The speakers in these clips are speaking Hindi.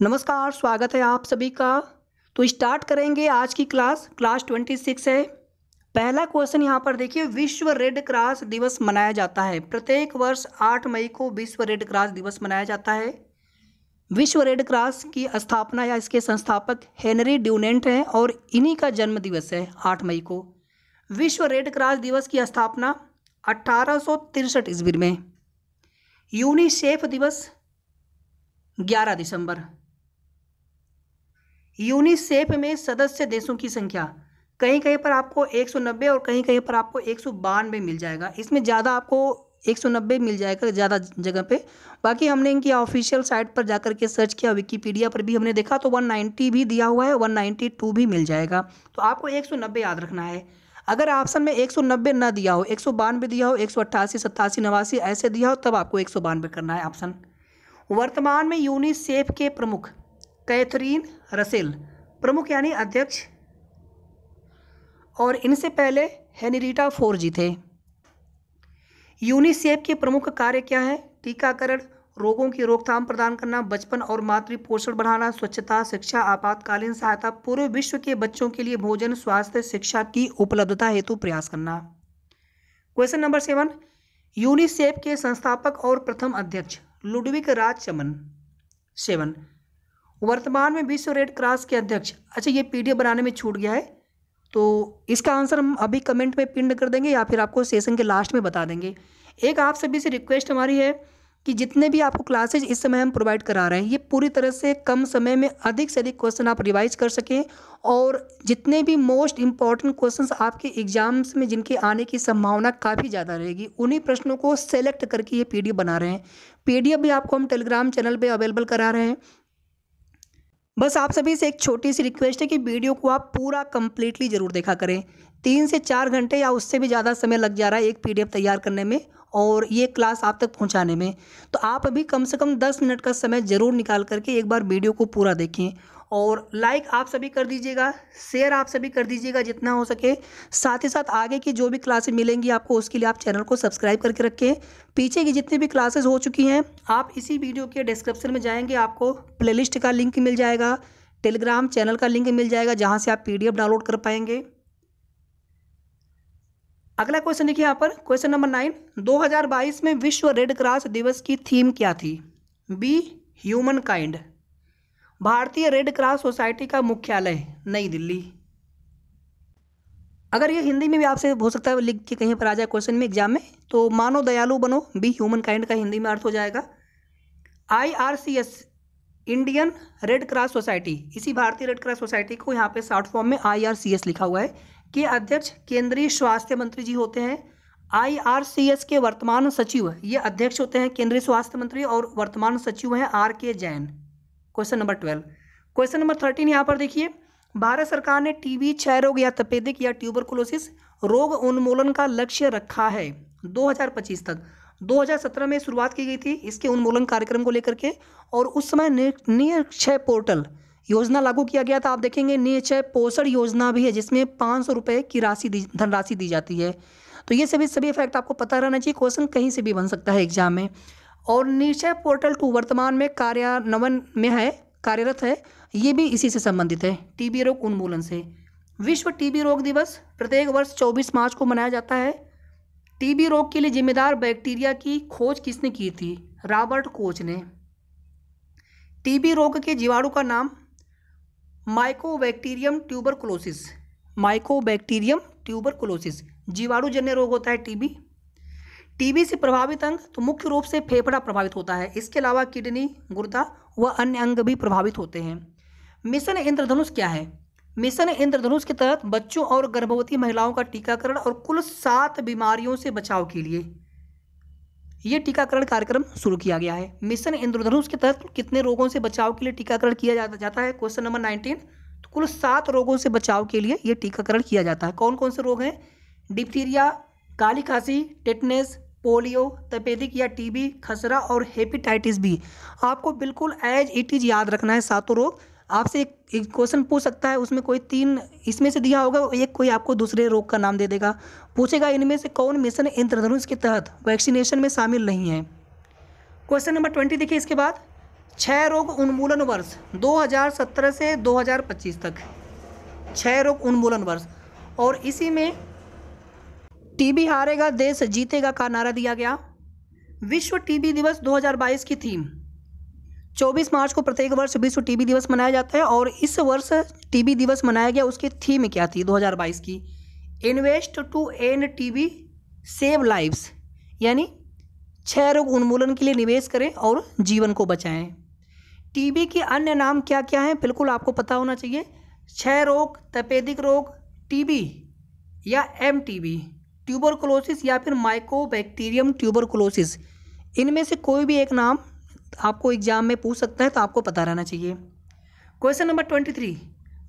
नमस्कार, स्वागत है आप सभी का। तो स्टार्ट करेंगे आज की क्लास 26 है। पहला क्वेश्चन यहाँ पर देखिए, विश्व रेड क्रॉस दिवस मनाया जाता है। प्रत्येक वर्ष 8 मई को विश्व रेड क्रॉस दिवस मनाया जाता है। विश्व रेड क्रॉस की स्थापना या इसके संस्थापक हेनरी ड्यूनेंट हैं और इन्हीं का जन्म दिवस है 8 मई को। विश्व रेड क्रॉस दिवस की स्थापना 1863 ईस्वी में। यूनिसेफ दिवस 11 दिसंबर। यूनिसेफ में सदस्य देशों की संख्या कहीं कहीं पर आपको 190 और कहीं कहीं पर आपको 192 मिल जाएगा। इसमें ज़्यादा आपको 190 मिल जाएगा ज़्यादा जगह पे। बाकी हमने इनकी ऑफिशियल साइट पर जाकर के सर्च किया, विकीपीडिया पर भी हमने देखा तो 190 भी दिया हुआ है, 192 भी मिल जाएगा। तो आपको 190 याद रखना है। अगर ऑप्शन में 190 ना दिया हो, 192 दिया हो, 188, 87, 89 ऐसे दिया हो, तब आपको 192 करना है ऑप्शन। वर्तमान में यूनिसेफ के प्रमुख कैथरीन रसेल, प्रमुख यानी अध्यक्ष, और इनसे पहले हेनरीटा फोर जी थे। यूनिसेफ के प्रमुख कार्य क्या है? टीकाकरण, रोगों की रोकथाम प्रदान करना, बचपन और मातृ पोषण बढ़ाना, स्वच्छता, शिक्षा, आपातकालीन सहायता, पूरे विश्व के बच्चों के लिए भोजन, स्वास्थ्य, शिक्षा की उपलब्धता हेतु प्रयास करना। क्वेश्चन नंबर 7, यूनिसेफ के संस्थापक और प्रथम अध्यक्ष लुडविग राजचमन 7। वर्तमान में विश्व रेड क्रॉस के अध्यक्ष। अच्छा, ये पीडीएफ बनाने में छूट गया है, तो इसका आंसर हम अभी कमेंट में पिन कर देंगे या फिर आपको सेशन के लास्ट में बता देंगे। एक आप सभी से रिक्वेस्ट हमारी है कि जितने भी आपको क्लासेज इस समय हम प्रोवाइड करा रहे हैं, ये पूरी तरह से कम समय में अधिक से अधिक क्वेश्चन आप रिवाइज कर सकें, और जितने भी मोस्ट इंपॉर्टेंट क्वेश्चंस आपके एग्जाम्स में जिनके आने की संभावना काफ़ी ज़्यादा रहेगी, उन्हीं प्रश्नों को सेलेक्ट करके ये पीडीएफ बना रहे हैं। पीडीएफ भी आपको हम टेलीग्राम चैनल पर अवेलेबल करा रहे हैं। बस आप सभी से एक छोटी सी रिक्वेस्ट है कि वीडियो को आप पूरा कंप्लीटली ज़रूर देखा करें। 3 से 4 घंटे या उससे भी ज़्यादा समय लग जा रहा है एक पीडीएफ तैयार करने में और ये क्लास आप तक पहुंचाने में। तो आप अभी कम से कम 10 मिनट का समय ज़रूर निकाल करके एक बार वीडियो को पूरा देखें, और लाइक आप सभी कर दीजिएगा, शेयर आप सभी कर दीजिएगा जितना हो सके। साथ ही साथ आगे की जो भी क्लासेस मिलेंगी आपको, उसके लिए आप चैनल को सब्सक्राइब करके रखें। पीछे की जितनी भी क्लासेस हो चुकी हैं, आप इसी वीडियो के डिस्क्रिप्शन में जाएंगे, आपको प्लेलिस्ट का लिंक मिल जाएगा, टेलीग्राम चैनल का लिंक मिल जाएगा, जहां से आप पीडीएफ डाउनलोड कर पाएंगे। अगला क्वेश्चन देखिए यहाँ पर, क्वेश्चन नंबर 9, 2022 में विश्व रेड क्रॉस दिवस की थीम क्या थी? Be human kind. भारतीय रेड क्रॉस सोसाइटी का मुख्यालय नई दिल्ली। अगर ये हिंदी में भी आपसे हो सकता है लिख के कहीं पर आ जाए क्वेश्चन में एग्जाम में, तो मानो दयालु बनो, बी ह्यूमन काइंड का हिंदी में अर्थ हो जाएगा। IRCS, Indian red cross society, इसी भारतीय रेड क्रॉस सोसाइटी को यहाँ पे शॉर्ट फॉर्म में IRCS लिखा हुआ है, कि अध्यक्ष केंद्रीय स्वास्थ्य मंत्री जी होते हैं। IRCS के वर्तमान सचिव, ये अध्यक्ष होते हैं केंद्रीय स्वास्थ्य मंत्री, और वर्तमान सचिव हैं RK Jain. Question number 12। Question number 13 यहाँ पर देखिए, भारत सरकार ने टीबी, क्षय रोग या तपेदिक या ट्यूबरकुलोसिस रोग उन्मूलन का लक्ष्य रखा है 2025 तक। 2017 में शुरुआत की गई थी इसके उन्मूलन कार्यक्रम को लेकर के, और उस समय निक्षय पोर्टल योजना लागू किया गया था। आप देखेंगे निक्षय पोषण योजना भी है, जिसमें 500 रुपये की धनराशि दी जाती है। तो ये सभी फैक्ट आपको पता रहना चाहिए, क्वेश्चन कहीं से भी बन सकता है एग्जाम में। और निक्षय पोर्टल 2 वर्तमान में कार्यान्वयन में है, कार्यरत है, ये भी इसी से संबंधित है, टीबी रोग उन्मूलन से। विश्व टीबी रोग दिवस प्रत्येक वर्ष 24 मार्च को मनाया जाता है। टीबी रोग के लिए जिम्मेदार बैक्टीरिया की खोज किसने की थी? रॉबर्ट कोच ने। टीबी रोग के जीवाणु का नाम माइकोबैक्टीरियम ट्यूबरकुलोसिस। माइकोबैक्टीरियम ट्यूबरकुलोसिस जीवाणुजन्य रोग होता है टीबी। टीबी से प्रभावित अंग तो मुख्य रूप से फेफड़ा प्रभावित होता है, इसके अलावा किडनी, गुर्दा व अन्य अंग भी प्रभावित होते हैं। मिशन इंद्रधनुष क्या है? मिशन इंद्रधनुष के तहत बच्चों और गर्भवती महिलाओं का टीकाकरण और कुल 7 बीमारियों से बचाव के लिए ये टीकाकरण कार्यक्रम शुरू किया गया है। मिशन इंद्रधनुष के तहत कितने रोगों से बचाव के लिए टीकाकरण किया जाता है? Question number 19। तो कुल 7 रोगों से बचाव के लिए ये टीकाकरण किया जाता है। कौन कौन से रोग हैं? डिप्थीरिया, काली खांसी, टेटनेस, पोलियो, तपेदिक या टीबी, खसरा और हेपेटाइटिस बी। आपको बिल्कुल एज इट इज याद रखना है 7 रोग। आपसे एक क्वेश्चन पूछ सकता है, उसमें कोई 3 इसमें से दिया होगा, एक कोई आपको दूसरे रोग का नाम दे देगा, पूछेगा इनमें से कौन मिशन इंद्रधनुष के तहत वैक्सीनेशन में शामिल नहीं है। क्वेश्चन नंबर 20 देखिए इसके बाद, क्षय रोग उन्मूलन वर्ष 2017 से 2025 तक, क्षय रोग उन्मूलन वर्ष। और इसी में टीबी हारेगा देश जीतेगा का नारा दिया गया। विश्व टीबी दिवस 2022 की थीम, 24 मार्च को प्रत्येक वर्ष विश्व टीबी दिवस मनाया जाता है और इस वर्ष टीबी दिवस मनाया गया, उसकी थीम क्या थी 2022 की? Invest to end TB save lives, यानी क्षय रोग उन्मूलन के लिए निवेश करें और जीवन को बचाएं। टीबी के अन्य नाम क्या क्या हैं, बिल्कुल आपको पता होना चाहिए। क्षय रोग, तपेदिक रोग, टीबी या एमटीबी, ट्यूबरकुलोसिस या फिर माइकोबैक्टीरियम ट्यूबरकुलोसिस, इनमें से कोई भी एक नाम आपको एग्जाम में पूछ सकता है, तो आपको पता रहना चाहिए। क्वेश्चन नंबर 23,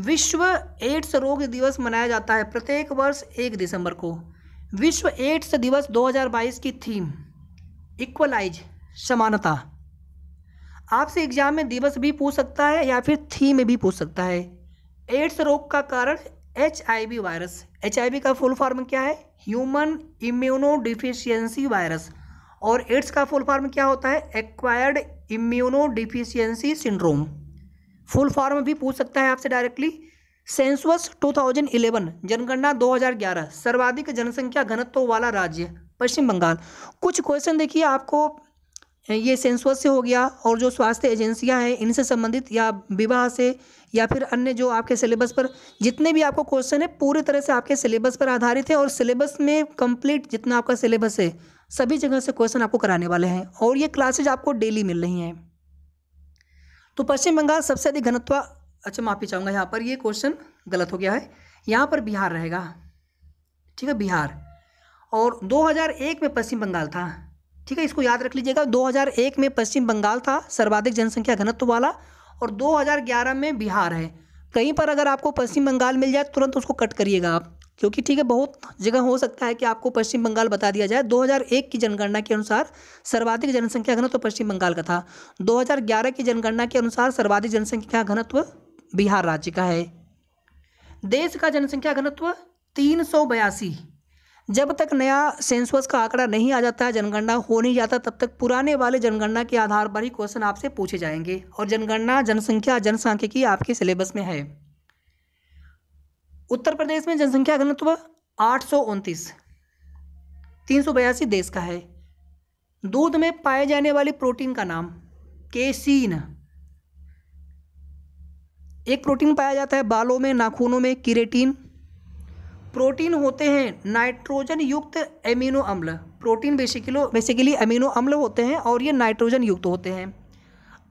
विश्व एड्स रोग दिवस मनाया जाता है प्रत्येक वर्ष 1 दिसंबर को। विश्व एड्स दिवस 2022 की थीम इक्वलाइज, समानता। आपसे एग्जाम में दिवस भी पूछ सकता है या फिर थीम में भी पूछ सकता है। एड्स रोग का कारण HIV वायरस, HIV का फुल फॉर्म क्या है? Human immuno deficiency virus. और एड्स का फुल फॉर्म क्या होता है? Acquired immuno deficiency syndrome. Full form भी पूछ सकता है आपसे डायरेक्टली। सेंसस 2011, जनगणना 2011, सर्वाधिक जनसंख्या घनत्व वाला राज्य पश्चिम बंगाल। कुछ क्वेश्चन देखिए आपको, ये सेंसस से हो गया और जो स्वास्थ्य एजेंसियां हैं इनसे संबंधित, या विवाह से, या फिर अन्य जो आपके सिलेबस पर जितने भी आपको क्वेश्चन है पूरी तरह से आपके सिलेबस पर आधारित है। और सिलेबस में कंप्लीट जितना आपका सिलेबस है सभी जगह से क्वेश्चन आपको कराने वाले हैं और ये क्लासेज आपको डेली मिल रही हैं। तो पश्चिम बंगाल सबसे अधिक घनत्व, अच्छा माफी चाहूँगा, यहाँ पर ये क्वेश्चन गलत हो गया है, यहाँ पर बिहार रहेगा, ठीक है, बिहार। और 2001 में पश्चिम बंगाल था, ठीक है, इसको याद रख लीजिएगा। 2001 में पश्चिम बंगाल था सर्वाधिक जनसंख्या घनत्व वाला, और 2011 में बिहार है। कहीं पर अगर आपको पश्चिम बंगाल मिल जाए तुरंत उसको कट करिएगा आप, क्योंकि ठीक है बहुत जगह हो सकता है कि आपको पश्चिम बंगाल बता दिया जाए। 2001 की जनगणना के अनुसार सर्वाधिक जनसंख्या घनत्व पश्चिम बंगाल का था। 2011 की जनगणना के अनुसार सर्वाधिक जनसंख्या घनत्व बिहार राज्य का है। देश का जनसंख्या घनत्व 382। जब तक नया सेंसस का आंकड़ा नहीं आ जाता है, जनगणना हो नहीं जाता, तब तक पुराने वाले जनगणना के आधार पर ही क्वेश्चन आपसे पूछे जाएंगे। और जनगणना, जनसंख्या, जनसांख्यिकी आपके सिलेबस में है। उत्तर प्रदेश में जनसंख्या घनत्व 829, 382 देश का है। दूध में पाए जाने वाली प्रोटीन का नाम केसीन। एक प्रोटीन पाया जाता है बालों में, नाखूनों में, केराटिन। प्रोटीन होते हैं नाइट्रोजन युक्त एमिनो अम्ल। प्रोटीन बेसिकली अमीनो अम्ल होते हैं और ये नाइट्रोजन युक्त होते हैं।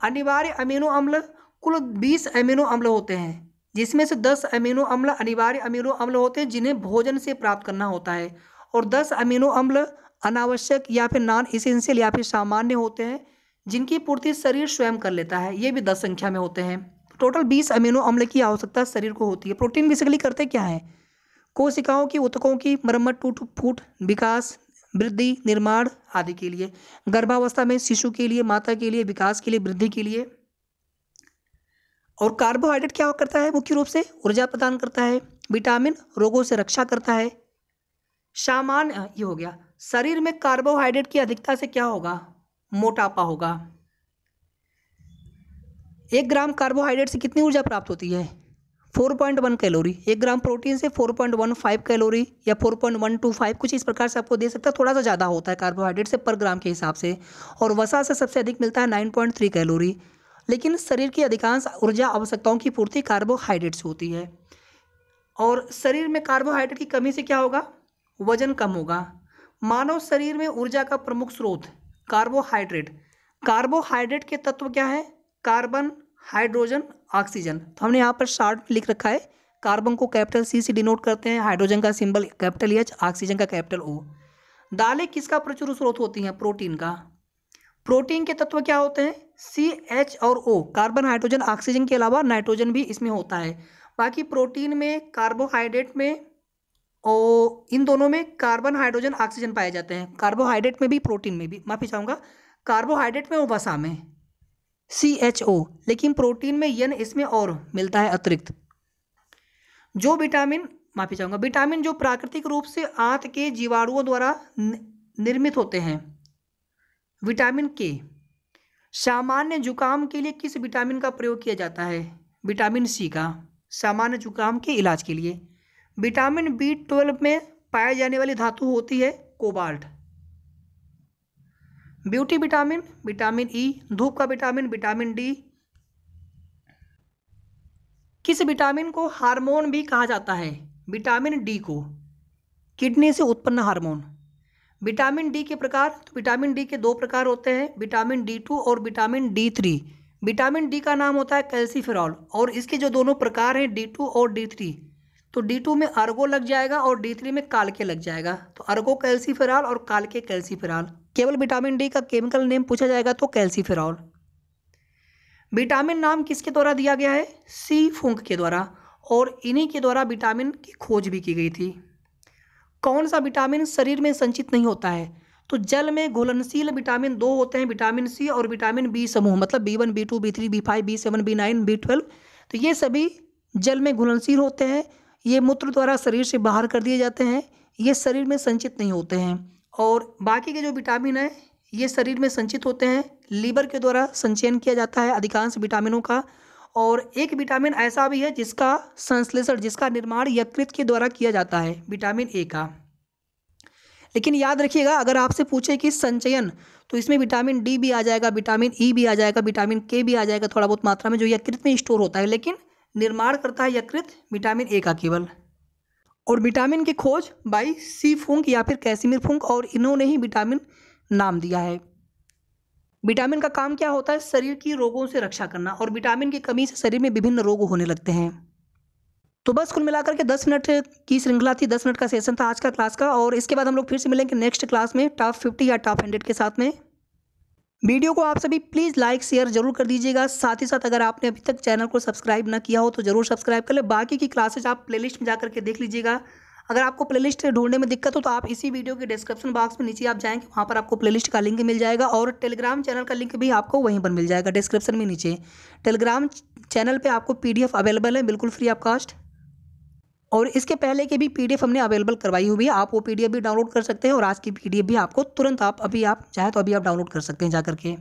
अनिवार्य अमीनो अम्ल कुल 20 अमीनो अम्ल होते हैं, जिसमें से 10 अमीनो अम्ल अनिवार्य अमीनो अम्ल होते हैं जिन्हें भोजन से प्राप्त करना होता है, और 10 अमीनो अम्ल अनावश्यक या फिर नॉन इसेंशियल या फिर सामान्य होते हैं जिनकी पूर्ति शरीर स्वयं कर लेता है। ये भी 10 संख्या में होते हैं। टोटल 20 अमीनो अम्ल की आवश्यकता शरीर को होती है। प्रोटीन बेसिकली करते क्या है? कोशिकाओं की, ऊतकों की मरम्मत, टूट फूट, विकास, वृद्धि, निर्माण आदि के लिए। गर्भावस्था में शिशु के लिए, माता के लिए, विकास के लिए, वृद्धि के लिए। और कार्बोहाइड्रेट क्या करता है? मुख्य रूप से ऊर्जा प्रदान करता है। विटामिन रोगों से रक्षा करता है। सामान्य ये हो गया। शरीर में कार्बोहाइड्रेट की अधिकता से क्या होगा? मोटापा होगा। 1 ग्राम कार्बोहाइड्रेट से कितनी ऊर्जा प्राप्त होती है? 4.1 कैलोरी। 1 ग्राम प्रोटीन से 4.15 कैलोरी या 4.125, कुछ इस प्रकार से आपको दे सकता है। थोड़ा सा ज़्यादा होता है कार्बोहाइड्रेट से पर ग्राम के हिसाब से। और वसा से सबसे अधिक मिलता है 9.3 कैलोरी। लेकिन शरीर की अधिकांश ऊर्जा आवश्यकताओं की पूर्ति कार्बोहाइड्रेट से होती है। और शरीर में कार्बोहाइड्रेट की कमी से क्या होगा? वजन कम होगा। मानव शरीर में ऊर्जा का प्रमुख स्रोत कार्बोहाइड्रेट। कार्बोहाइड्रेट के तत्व क्या है? Carbon, hydrogen, oxygen. तो हमने यहाँ पर शॉर्ट में लिख रखा है। कार्बन को कैपिटल C से डिनोट करते हैं, हाइड्रोजन का सिंबल कैपिटल H, ऑक्सीजन का कैपिटल O। दालें किसका प्रचुर स्रोत होती हैं? प्रोटीन का। प्रोटीन के तत्व क्या होते हैं? C, H और O। कार्बन, हाइड्रोजन, ऑक्सीजन के अलावा नाइट्रोजन भी इसमें होता है। बाकी प्रोटीन में, कार्बोहाइड्रेट में और इन दोनों में कार्बन, हाइड्रोजन, ऑक्सीजन पाए जाते हैं। कार्बोहाइड्रेट में भी, प्रोटीन में भी, माफी चाहूँगा, कार्बोहाइड्रेट में और वसा में CHO। लेकिन प्रोटीन में N इसमें और मिलता है अतिरिक्त। जो विटामिन, माफी चाहूँगा, विटामिन जो प्राकृतिक रूप से आंत के जीवाणुओं द्वारा निर्मित होते हैं, विटामिन K। सामान्य जुकाम के लिए किस विटामिन का प्रयोग किया जाता है? विटामिन सी का, सामान्य जुकाम के इलाज के लिए। विटामिन B12 में पाए जाने वाली धातु होती है cobalt. Beauty vitamin, vitamin E, धूप का विटामिन, विटामिन डी। किस विटामिन को हार्मोन भी कहा जाता है? विटामिन डी को, किडनी से उत्पन्न हार्मोन। विटामिन डी के प्रकार, तो विटामिन डी के दो प्रकार होते हैं, विटामिन D2 और विटामिन D3। विटामिन डी का नाम होता है कैल्सीफेरॉल, और इसके जो दोनों प्रकार हैं D2 और D3, तो D2 में अर्गो लग जाएगा और D3 में काल्के लग जाएगा, तो अर्गो कैल्सीफेरॉल और काल्के कैल्सीफेरॉल। केवल विटामिन डी का केमिकल नेम पूछा जाएगा तो कैल्सीफेरॉल। विटामिन नाम किसके द्वारा दिया गया है? सी फुंक के द्वारा, और इन्हीं के द्वारा विटामिन की खोज भी की गई थी। कौन सा विटामिन शरीर में संचित नहीं होता है? तो जल में घुलनशील विटामिन दो होते हैं, विटामिन सी और विटामिन बी समूह, मतलब B1, B2, B3, B5, B7, B9, B12। तो ये सभी जल में घुलनशील होते हैं, ये मूत्र द्वारा शरीर से बाहर कर दिए जाते हैं, ये शरीर में संचित नहीं होते हैं। और बाकी के जो विटामिन हैं ये शरीर में संचित होते हैं, लीवर के द्वारा संचयन किया जाता है अधिकांश विटामिनों का। और एक विटामिन ऐसा भी है जिसका संश्लेषण, जिसका निर्माण यकृत के द्वारा किया जाता है, विटामिन ए का। लेकिन याद रखिएगा, अगर आपसे पूछे कि संचयन, तो इसमें विटामिन डी भी आ जाएगा, विटामिन ई भी आ जाएगा, विटामिन के भी आ जाएगा थोड़ा बहुत मात्रा में, जो यकृत में स्टोर होता है, लेकिन निर्माण करता है यकृत विटामिन ए का केवल। और विटामिन की खोज बाई सी फुंक या फिर कैसिमिर फुंक, और इन्होंने ही विटामिन नाम दिया है। विटामिन का काम क्या होता है? शरीर की रोगों से रक्षा करना, और विटामिन की कमी से शरीर में विभिन्न रोग होने लगते हैं। तो बस कुल मिलाकर के 10 मिनट की श्रृंखला थी, 10 मिनट का सेशन था आज का क्लास का, और इसके बाद हम लोग फिर से मिलेंगे नेक्स्ट क्लास में टॉप 50 या टॉप 100 के साथ में। वीडियो को आप सभी प्लीज़ लाइक शेयर जरूर कर दीजिएगा। साथ ही साथ अगर आपने अभी तक चैनल को सब्सक्राइब ना किया हो तो जरूर सब्सक्राइब कर ले। बाकी की क्लासेज आप प्लेलिस्ट में जाकर के देख लीजिएगा। अगर आपको प्लेलिस्ट ढूंढने में दिक्कत हो तो आप इसी वीडियो के डिस्क्रिप्शन बॉक्स में नीचे आप जाएंगे, वहाँ पर आपको प्लेलिस्ट का लिंक मिल जाएगा, और टेलीग्राम चैनल का लिंक भी आपको वहीं पर मिल जाएगा डिस्क्रिप्शन में नीचे। टेलीग्राम चैनल पे आपको PDF अवेलेबल है बिल्कुल फ्री ऑफ कॉस्ट, और इसके पहले की भी PDF हमने अवेलेबल करवाई हुई है, आप वो PDF भी डाउनलोड कर सकते हैं, और आज की PDF भी आपको तुरंत, आप अभी आप चाहे तो अभी आप डाउनलोड कर सकते हैं जा करके।